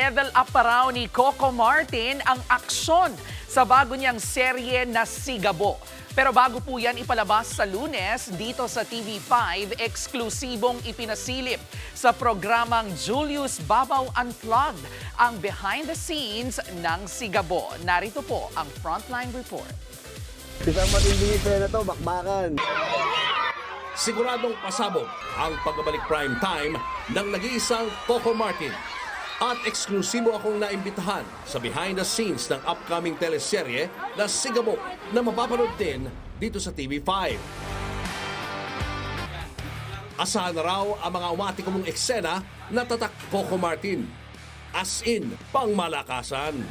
Line-level up pa raw ni Coco Martin ang aksyon sa bago niyang serye na Sigabo. Pero bago po yan ipalabas sa Lunes dito sa TV5, eksklusibong ipinasilip sa programang Julius Babaw Unplugged ang behind the scenes ng Sigabo. Narito po ang Frontline Report. Isang matinding eksena to, bakbakan. Siguradong pasabog ang pagbabalik prime time ng nag-iisang Coco Martin. At eksklusibo akong naimbitahan sa behind the scenes ng upcoming teleserye na Sigabo na mapapanood din dito sa TV5. Asahan na raw ang mga umati kumong eksena na tatak Coco Martin. As in, pangmalakasan.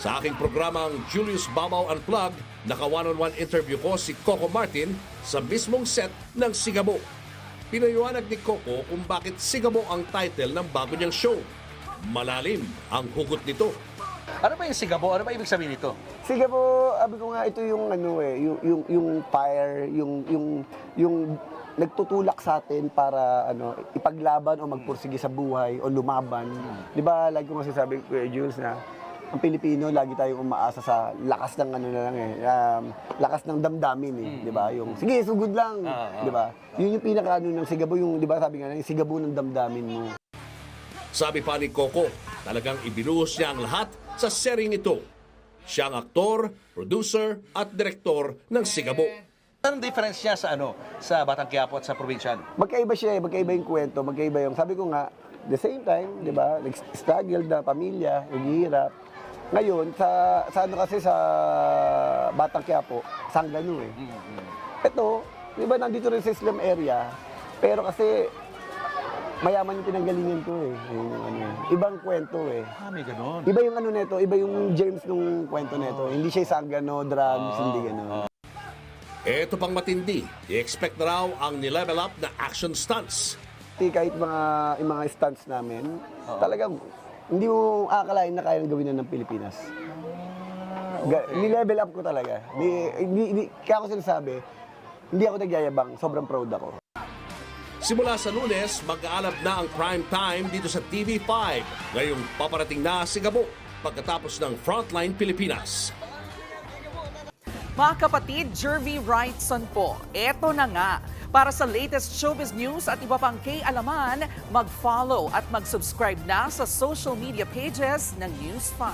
Sa aking programang Julius Babaw Unplugged, naka one-on-one interview ko si Coco Martin sa mismong set ng Sigabo. Pinayuanag ni Coco kung bakit Sigabo ang title ng bago niyang show. Malalim ang hugot nito. Ano ba yung Sigabo? Ano ba ibig sabihin nito? Sigabo, sabi ko nga, ito yung yung fire, yung nagtutulak sa atin para ipaglaban o magpursige sa buhay o lumaban. 'Di ba? Lagi ko kasi sabi ko, Jules, na ang Pilipino lagi tayong umaasa sa lakas ng lakas ng damdamin eh, 'di ba? Yung sige, sugod lang, 'di ba? Yun yung pinaka ng Sigabo, yung 'di ba sabi nga yung Sigabo ng damdamin mo. Sabi pa ni Coco, talagang ibinuhos niya ang lahat sa seryeng ito. Siya ang aktor, producer at direktor ng Sigabo. Anong difference niya sa sa Batang Quiapo at sa probinsyano? Magkaiba siya eh, magkaiba yung kwento, magkaiba yung, sabi ko nga, the same time, 'di ba? Nag-struggle na pamilya, naghihirap. Ngayon, sa kasi sa Batang Quiapo, Sanggano eh. Ito, di ba nandito rin sa Islam area, pero kasi mayaman yung pinanggalingan ko eh. Ibang kwento eh. May ganon. Iba yung nito, iba yung germs ng kwento nito. Hindi siya Sanggano, drugs, hindi gano'n. Ito pang matindi, i-expect na raw ang nilevel up na action stunts. Kahit yung mga stunts namin, talagang hindi mo akalain na kaya gawin na ng Pilipinas. Ni-level up ko talaga. Kaya ako sinasabi, hindi ako nagyayabang, sobrang proud ako. Simula sa Lunes, mag-aalab na ang prime time dito sa TV5. Ngayong paparating na Sigabo pagkatapos ng Frontline Pilipinas. Mga kapatid, Jervy Wrightson po. Eto na nga. Para sa latest showbiz news at iba pang K-alaman, mag-follow at mag-subscribe na sa social media pages ng News 5.